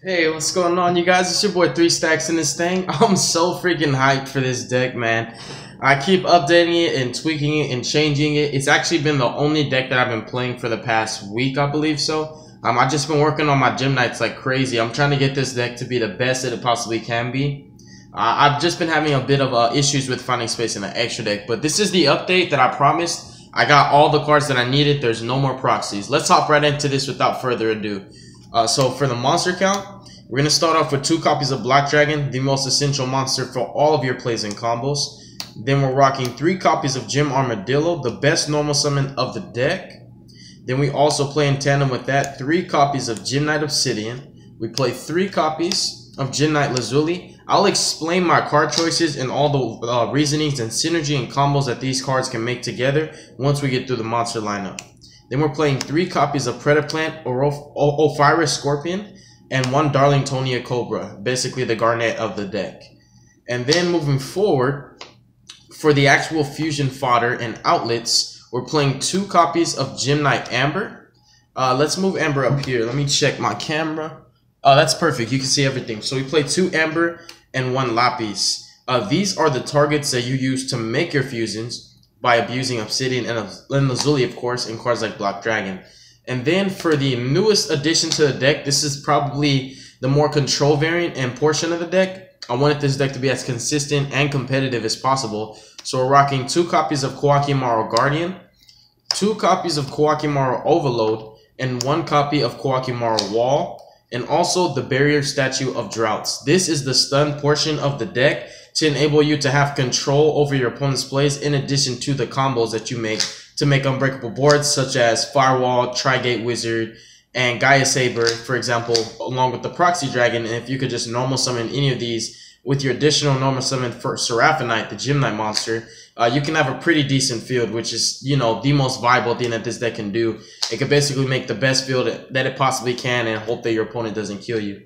Hey, what's going on, you guys? It's your boy 3Stacks in this thing. I'm so freaking hyped for this deck, man. I keep updating it and tweaking it and changing it. It's actually been the only deck that I've been playing for the past week, I believe so. I've just been working on my gym nights like crazy. I'm trying to get this deck to be the best that it possibly can be. I've just been having a bit of issues with finding space in the extra deck, but this is the update that I promised. I got all the cards that I needed. There's no more proxies. Let's hop right into this without further ado. So for the monster count, we're going to start off with 2 copies of Black Dragon, the most essential monster for all of your plays and combos. Then we're rocking 3 copies of Gym Armadillo, the best normal summon of the deck. Then we also play in tandem with that 3 copies of Gym Knight Obsidian. We play 3 copies of Gym Knight Lazuli. I'll explain my card choices and all the reasonings and synergy and combos that these cards can make together once we get through the monster lineup. Then we're playing 3 copies of Predaplant or Ophiris Scorpion and 1 Darlingtonia Cobra, basically the Garnet of the deck. And then moving forward, for the actual fusion fodder and outlets, we're playing 2 copies of Gym Knight Amber. Let's move Amber up here. Let me check my camera. Oh, that's perfect. You can see everything. So we play 2 Amber and 1 Lapis. These are the targets that you use to make your fusions by abusing Obsidian and Lazuli, of course, in cards like Black Dragon. And then for the newest addition to the deck, this is probably the more control variant and portion of the deck. I wanted this deck to be as consistent and competitive as possible. So we're rocking 2 copies of Kowakimaru Guardian, 2 copies of Kowakimaru Overload, and 1 copy of Kowakimaru Wall, and also the Barrier Statue of Droughts. This is the stun portion of the deck to enable you to have control over your opponent's plays in addition to the combos that you make to make unbreakable boards such as Firewall, Tri-Gate Wizard, and Gaia Saber, for example, along with the Proxy Dragon. And if you could just normal summon any of these with your additional normal summon for Seraphinite, the Gym Knight monster, you can have a pretty decent field, which is, you know, the most viable thing that this deck can do. It can basically make the best field that it possibly can and hope that your opponent doesn't kill you.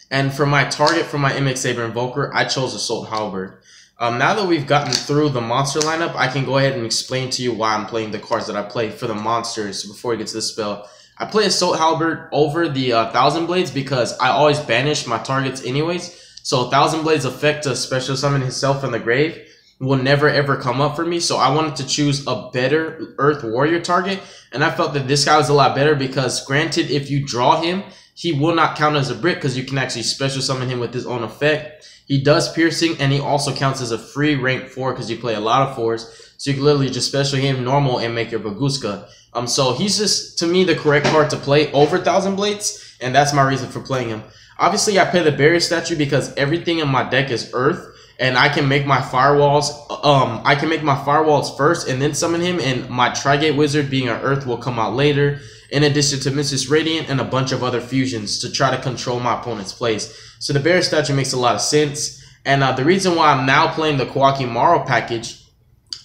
And for my target for my MX Saber Invoker, I chose Assault Halberd. Now that we've gotten through the monster lineup, I can go ahead and explain to you why I'm playing the cards that I play for the monsters before we get to the spell. I play Assault Halberd over the Thousand Blades because I always banish my targets anyways. So Thousand Blades effect to special summon himself in the grave will never ever come up for me. So I wanted to choose a better Earth Warrior target. And I felt that this guy was a lot better because granted, if you draw him, he will not count as a brick because you can actually special summon him with his own effect. He does piercing, and he also counts as a free rank 4 because you play a lot of 4s. So you can literally just special him normal and make your Baguska. So he's just, to me, the correct card to play over Thousand Blades, and that's my reason for playing him. Obviously, I play the Barrier Statue because everything in my deck is Earth, and I can make my firewalls. I can make my firewalls first and then summon him, and my Tri-Gate Wizard being an Earth will come out later, in addition to Mrs. Radiant and a bunch of other fusions to try to control my opponent's plays. So the Barrier Statue makes a lot of sense. And the reason why I'm now playing the Kowakimaru package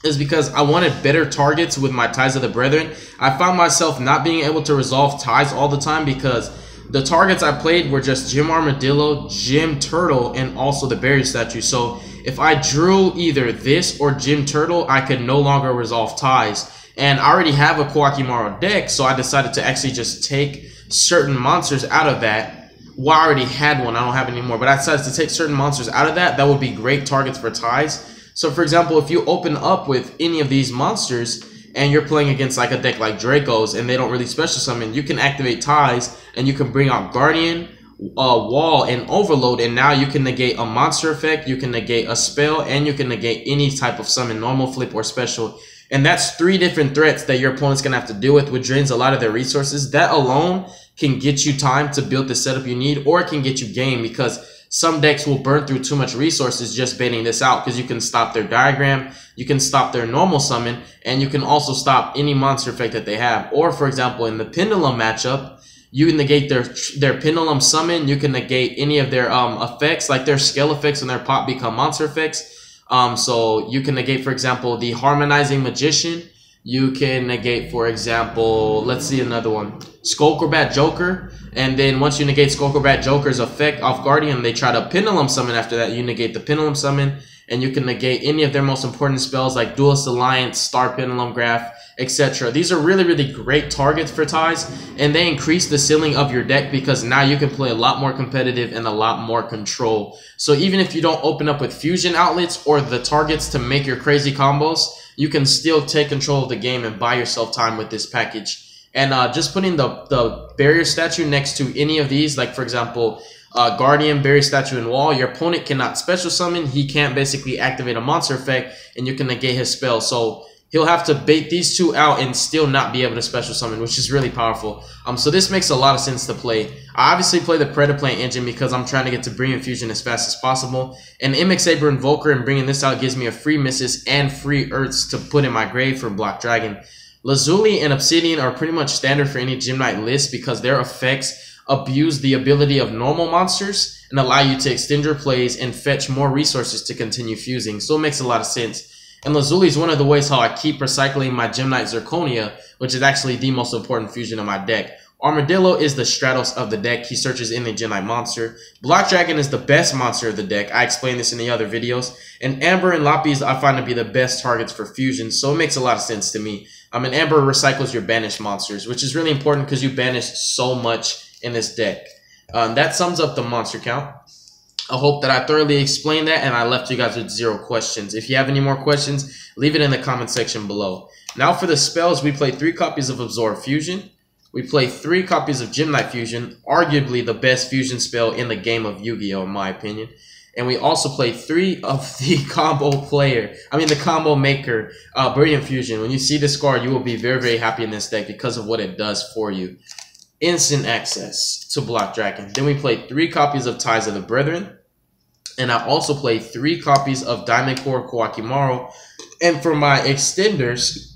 is because I wanted better targets with my Ties of the Brethren. I found myself not being able to resolve ties all the time because the targets I played were just Gym Armadillo, Gym Turtle, and also the Barrier Statue. So if I drew either this or Gym Turtle, I could no longer resolve ties. And I already have a Kowakimaru deck, so I decided to actually just take certain monsters out of that. Well, I already had one. I don't have any more. But I decided to take certain monsters out of that. That would be great targets for ties. So, for example, if you open up with any of these monsters and you're playing against like a deck like Draco's and they don't really special summon, you can activate ties and you can bring out Guardian, Wall, and Overload. And now you can negate a monster effect, you can negate a spell, and you can negate any type of summon, normal, flip, or special. And that's 3 different threats that your opponent's going to have to deal with, which drains a lot of their resources. That alone can get you time to build the setup you need, or it can get you game because some decks will burn through too much resources just baiting this out because you can stop their diagram, you can stop their normal summon, and you can also stop any monster effect that they have. Or, for example, in the Pendulum matchup, you can negate their Pendulum summon, you can negate any of their effects, like their scale effects and their pop become monster effects. So you can negate, for example, the Harmonizing Magician. You can negate, for example, let's see another one, Skullcrobat Joker. And then once you negate Skullcrobat Joker's effect off Guardian, they try to Pendulum Summon after that. You negate the Pendulum Summon. and you can negate any of their most important spells like Duelist Alliance, Star Pendulum Graph, etc. These are really, really great targets for ties, and they increase the ceiling of your deck because now you can play a lot more competitive and a lot more control. So even if you don't open up with fusion outlets or the targets to make your crazy combos, you can still take control of the game and buy yourself time with this package. And just putting the barrier statue next to any of these, like for example, Guardian, barrier statue, and wall, your opponent cannot special summon. He can't basically activate a monster effect, and you can negate his spell. So he'll have to bait these two out and still not be able to special summon, which is really powerful. So this makes a lot of sense to play. I obviously play the Predaplane engine because I'm trying to get to Brilliant Fusion as fast as possible. And MX Saber Invoker and bringing this out gives me a free misses and free Earths to put in my grave for Block Dragon. Lazuli and Obsidian are pretty much standard for any Gem Knight list because their effects abuse the ability of normal monsters and allow you to extend your plays and fetch more resources to continue fusing. So it makes a lot of sense. And Lazuli is one of the ways how I keep recycling my Gem Knight Zirconia, which is actually the most important fusion in my deck. Armadillo is the Stratos of the deck. He searches any Gem Knight monster. Block Dragon is the best monster of the deck. I explained this in the other videos. And Amber and Lapis I find to be the best targets for fusion, so it makes a lot of sense to me. And Amber recycles your banished monsters, which is really important because you banish so much in this deck. That sums up the monster count. I hope that I thoroughly explained that and I left you guys with 0 questions. If you have any more questions, leave it in the comment section below. Now for the spells, we play 3 copies of Absorb Fusion. We play 3 copies of Gem Knight Fusion, arguably the best fusion spell in the game of Yu-Gi-Oh! In my opinion. And we also play 3 of the combo maker, Brilliant Fusion. When you see this card, you will be very, very happy in this deck because of what it does for you. Instant access to Block Dragon. Then we play 3 copies of Ties of the Brethren. And I also play 3 copies of Diamond Core Kawakimaru. And for my extenders,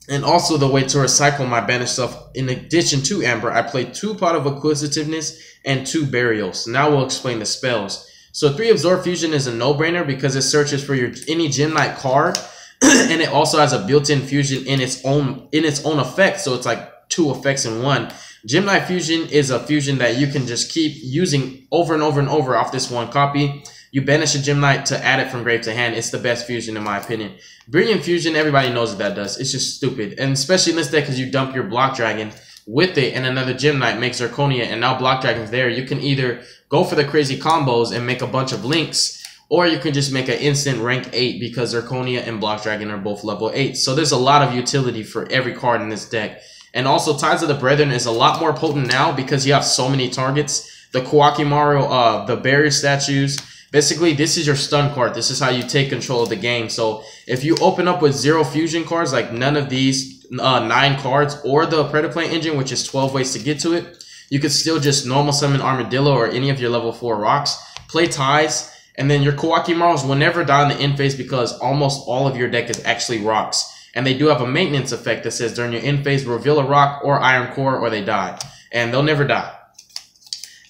and also the way to recycle my banished stuff, in addition to Amber, I play 2 Pot of Acquisitiveness and 2 Burials. Now we'll explain the spells. So 3 Absorb Fusion is a no-brainer because it searches for any Gem Knight card, and it also has a built-in fusion in its own effect. So it's like 2 effects in 1. Gem Knight Fusion is a fusion that you can just keep using over and over and over off this 1 copy. You banish a Gem Knight to add it from grave to hand. It's the best fusion in my opinion. Brilliant Fusion, everybody knows what that does. It's just stupid. And especially in this deck because you dump your Block Dragon with it and another Gem Knight makes Zirconia and now Block Dragon's there. You can either go for the crazy combos and make a bunch of links, or you can just make an instant rank 8 because Zirconia and Block Dragon are both level 8. So there's a lot of utility for every card in this deck. And also Ties of the Brethren is a lot more potent now because you have so many targets. The Kawakimaru, the barrier statues. Basically, this is your stun card. This is how you take control of the game. So if you open up with 0 fusion cards, like none of these 9 cards, or the Predaplane engine, which is 12 ways to get to it, you could still just normal summon Armadillo or any of your level 4 rocks, play Ties, and then your Kawakimarus will never die in the end phase because almost all of your deck is actually rocks. And they do have a maintenance effect that says during your end phase, reveal a rock or iron core or they die. And they'll never die.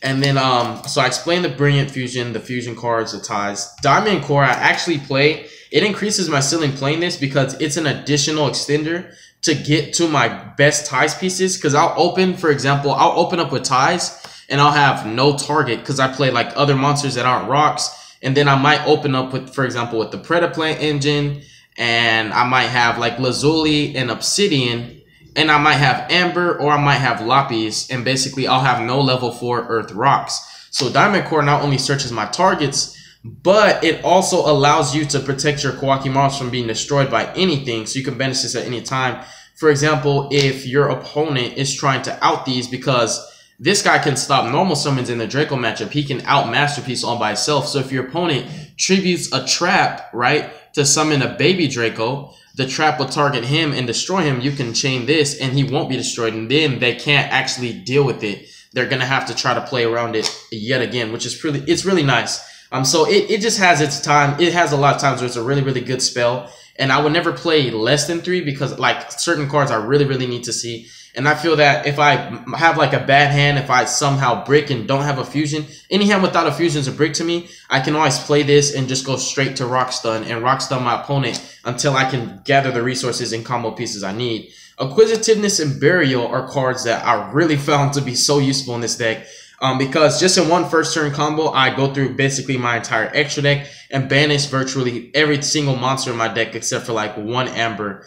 And then, so I explained the Brilliant Fusion, the fusion cards, the Ties. Diamond Core, I actually play. It increases my ceiling playing this because it's an additional extender to get to my best Ties pieces. Because I'll open, for example, I'll open up with Ties and I'll have no target because I play like other monsters that aren't rocks. And then I might open up with, for example, with the Predaplane engine. And I might have like Lazuli and Obsidian. And I might have Amber or I might have Lapis. And basically I'll have no level 4 Earth rocks. So Diamond Core not only searches my targets, but it also allows you to protect your Kawakimarus from being destroyed by anything. So you can banish this at any time. For example, if your opponent is trying to out these, because this guy can stop normal summons in the Draco matchup. He can out Masterpiece all by itself. So if your opponent tributes a trap, right, to summon a baby Draco, the trap will target him and destroy him. You can chain this and he won't be destroyed. And then they can't actually deal with it. They're going to have to try to play around it yet again, which is it's really nice. So it just has its time. It has a lot of times where it's a really, really good spell. And I would never play less than 3 because like certain cards I really, really need to see. And I feel that if I have like a bad hand, if I somehow brick and don't have a fusion, any hand without a fusion is a brick to me. I can always play this and just go straight to rock stun and rock stun my opponent until I can gather the resources and combo pieces I need. Acquisitiveness and Burial are cards that I really found to be so useful in this deck. Because just in one first turn combo, I go through basically my entire extra deck and banish virtually every single monster in my deck except for like one Amber.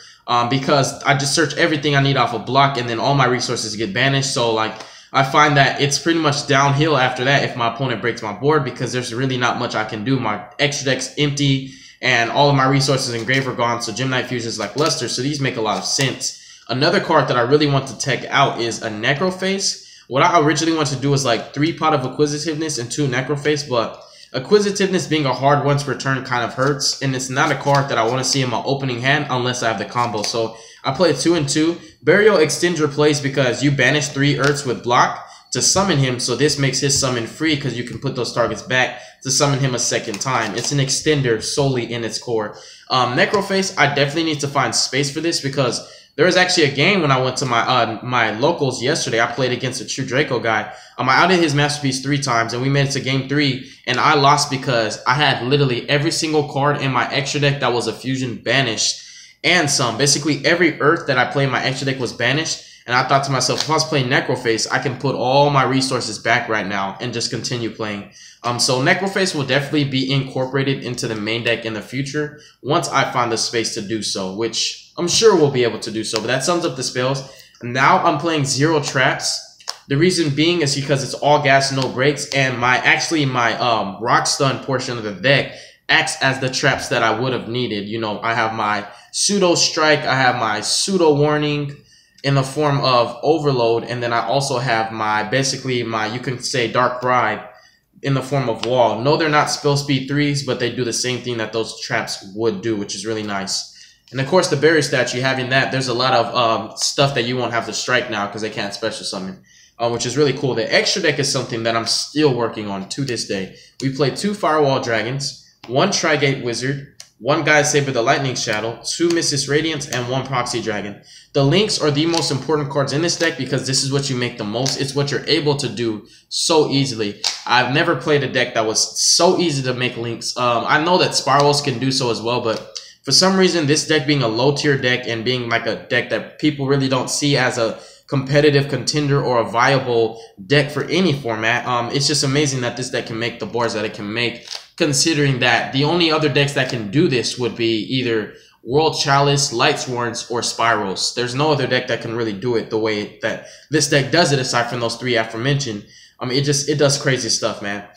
Because I just search everything I need off a block and then all my resources get banished. So like I find that it's pretty much downhill after that if my opponent breaks my board, because there's really not much I can do. My extra deck's empty and all of my resources in grave are gone. So Gemini Fusion is like Luster. So these make a lot of sense. Another card that I really want to tech out is a Necroface. What I originally wanted to do was like 3 Pot of Acquisitiveness and 2 Necroface, but Acquisitiveness being a hard once per turn kind of hurts, and it's not a card that I want to see in my opening hand unless I have the combo. So I play 2 and 2. Burial extends your plays because you banish 3 Earths with block to summon him, so this makes his summon free because you can put those targets back to summon him a second time. It's an extender solely in its core. Necroface, I definitely need to find space for this because there was actually a game when I went to my my locals yesterday. I played against a True Draco guy. I outed his Masterpiece 3 times, and we made it to game 3, and I lost because I had literally every single card in my extra deck that was a fusion banished, and some. Basically, every Earth that I played in my extra deck was banished, and I thought to myself, if I was playing Necroface, I can put all my resources back right now and just continue playing. So Necroface will definitely be incorporated into the main deck in the future once I find the space to do so, which I'm sure we'll be able to do so. But that sums up the spells. Now I'm playing 0 traps. The reason being is because it's all gas, no breaks, and my rock stun portion of the deck acts as the traps that I would have needed. You know, I have my pseudo strike, I have my pseudo warning in the form of overload, and then I also have my basically my, you can say, dark ride in the form of wall. No, they're not spell speed 3s, but they do the same thing that those traps would do, which is really nice. And of course, the barrier statue, having that, there's a lot of stuff that you won't have to strike now because they can't special summon, which is really cool. The extra deck is something that I'm still working on to this day. We played 2 Firewall Dragons, 1 Trigate Wizard, 1 Gaia's Saber the Lightning Shadow, 2 Mrs. Radiance, and 1 Proxy Dragon. The links are the most important cards in this deck because this is what you make the most. It's what you're able to do so easily. I've never played a deck that was so easy to make links. I know that Spirals can do so as well, but for some reason, this deck being a low-tier deck and being like a deck that people really don't see as a competitive contender or a viable deck for any format, it's just amazing that this deck can make the boards that it can make, considering that the only other decks that can do this would be either World Chalice, Lightsworns, or Spirals. There's no other deck that can really do it the way that this deck does it, aside from those 3 aforementioned. I mean, it does crazy stuff, man.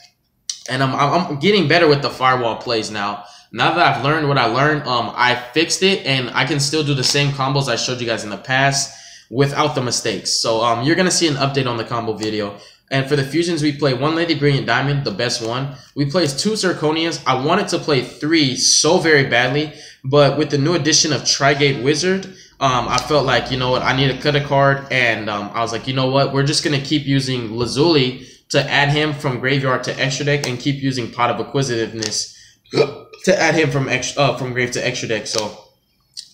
And I'm getting better with the firewall plays now. Now that I've learned what I learned, I fixed it, and I can still do the same combos I showed you guys in the past without the mistakes. So you're going to see an update on the combo video. And for the fusions, we play 1 Lady Brilliant Diamond, the best one. We play 2 Zirconias. I wanted to play 3 so very badly, but with the new addition of Trigate Wizard, I felt like, you know what, I need to cut a card, and I was like, you know what, we're just going to keep using Lazuli to add him from graveyard to extra deck and keep using Pot of Acquisitiveness to add him from grave to extra deck. So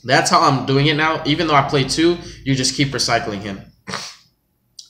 that's how I'm doing it now. Even though I play 2, you just keep recycling him.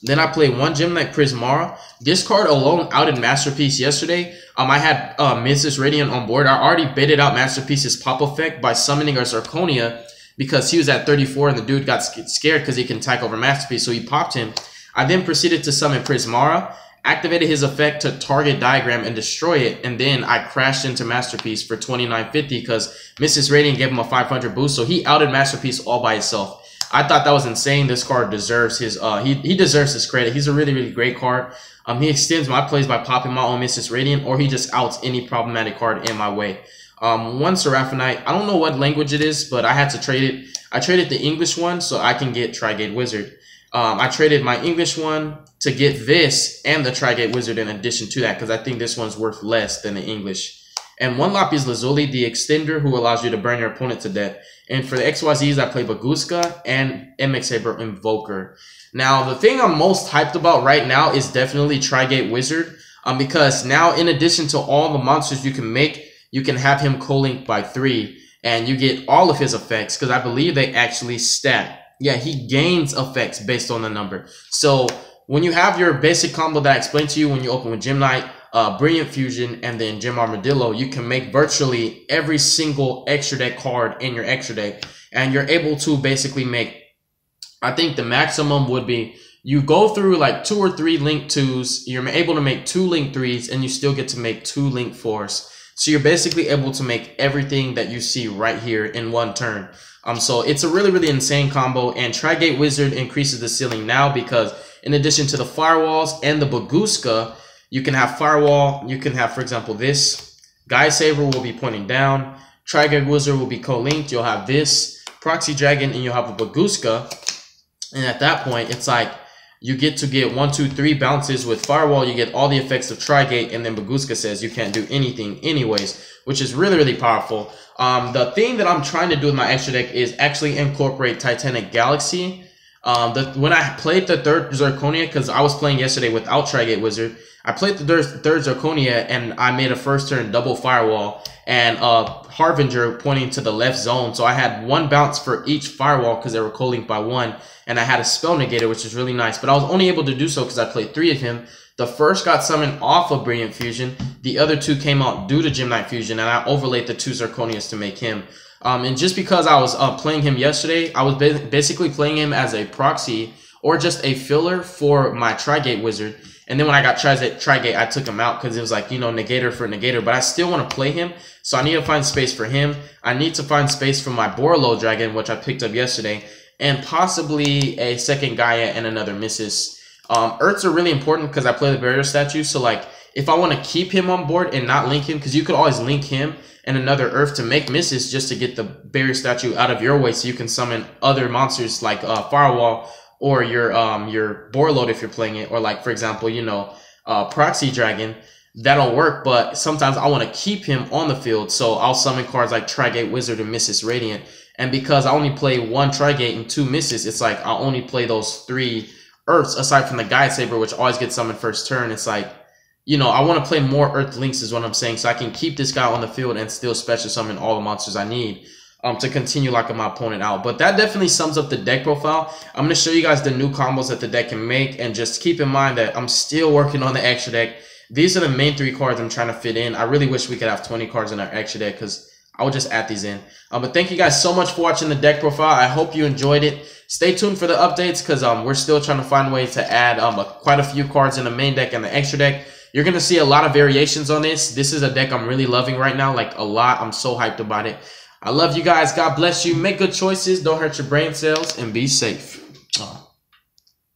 Then I play 1 Gem Knight Prismara. This card alone outed Masterpiece yesterday. I had Mrs. Radiant on board. I already baited out Masterpiece's pop effect by summoning a Zirconia because he was at 34 and the dude got scared because he can attack over Masterpiece, so he popped him. I then proceeded to summon Prismara, activated his effect to target Diagram and destroy it, and then I crashed into Masterpiece for 2950 because Mrs. Radiant gave him a 500 boost, so he outed Masterpiece all by himself. I thought that was insane. This card deserves his he deserves his credit. He's a really, really great card. He extends my plays by popping my own Mrs. Radiant, or he just outs any problematic card in my way. 1 Seraphinite. I don't know what language it is, but I had to trade it. I traded the English one so I can get Trigate Wizard. I traded my English one to get this and the Trigate Wizard in addition to that because I think this one's worth less than the English. And 1 Lapis Lazuli, the extender who allows you to burn your opponent to death. And for the XYZs, I play Baguska and MX Saber Invoker. Now, the thing I'm most hyped about right now is definitely Trigate Wizard. Because now, in addition to all the monsters you can make, you can have him co-link by 3. And you get all of his effects because I believe they actually stack. Yeah, he gains effects based on the number. So when you have your basic combo that I explained to you when you open with Gem Knight, Brilliant Fusion, and then Gem Armadillo, you can make virtually every single extra deck card in your extra deck. And you're able to basically make, I think the maximum would be you go through like 2 or 3 link 2s, you're able to make 2 link 3s, and you still get to make 2 link 4s. So you're basically able to make everything that you see right here in one turn. So it's a really, really insane combo, and Tri-Gate Wizard increases the ceiling now because in addition to the firewalls and the Baguska, you can have firewall, you can have, for example, this. Guy Saber will be pointing down. Tri-Gate Wizard will be co-linked. You'll have this Proxy Dragon and you'll have a Baguska. And at that point, it's like you get to get 1, 2, 3 bounces with Firewall. You get all the effects of Tri-Gate, and then Baguska says you can't do anything anyways, which is really, really powerful. The thing that I'm trying to do with my extra deck is actually incorporate Titanic Galaxy. When I played the 3rd Zirconia, because I was playing yesterday without Tri-Gate Wizard, I played the 3rd Zirconia and I made a first turn double Firewall and Harbinger pointing to the left zone. So I had 1 bounce for each Firewall because they were co-linked by 1. And I had a Spell Negator, which is really nice. But I was only able to do so because I played 3 of him. The first got summoned off of Brilliant Fusion. The other 2 came out due to Gem Knight Fusion. And I overlaid the 2 Zirconias to make him. And just because I was playing him yesterday, I was basically playing him as a proxy or just a filler for my Tri-Gate Wizard. And then when I got Tri-Gate, I took him out because it was like, you know, negator for negator. But I still want to play him, so I need to find space for him. I need to find space for my Borlo Dragon, which I picked up yesterday, and possibly a second Gaia and another Missus. Earths are really important because I play the barrier statue. So like, if I want to keep him on board and not link him, because you could always link him and another Earth to make Missus just to get the barrier statue out of your way, so you can summon other monsters like Firewall or your Borload if you're playing it, or like, for example, you know, Proxy Dragon. That'll work, but sometimes I want to keep him on the field, so I'll summon cards like Tri-Gate Wizard and Missus Radiant. And because I only play 1 Tri-Gate and 2 Missus, it's like I'll only play those 3 Earths aside from the Guide Saber, which always gets summoned first turn. It's like, you know, I want to play more Earth Links is what I'm saying, so I can keep this guy on the field and still special summon all the monsters I need to continue locking my opponent out. But that definitely sums up the deck profile. I'm going to show you guys the new combos that the deck can make, and just keep in mind that I'm still working on the extra deck. These are the main 3 cards I'm trying to fit in. I really wish we could have 20 cards in our extra deck because I would just add these in. But thank you guys so much for watching the deck profile. I hope you enjoyed it. Stay tuned for the updates because we're still trying to find ways to add quite a few cards in the main deck and the extra deck. You're going to see a lot of variations on this. This is a deck I'm really loving right now, like a lot. I'm so hyped about it. I love you guys. God bless you. Make good choices. Don't hurt your brain cells, and be safe.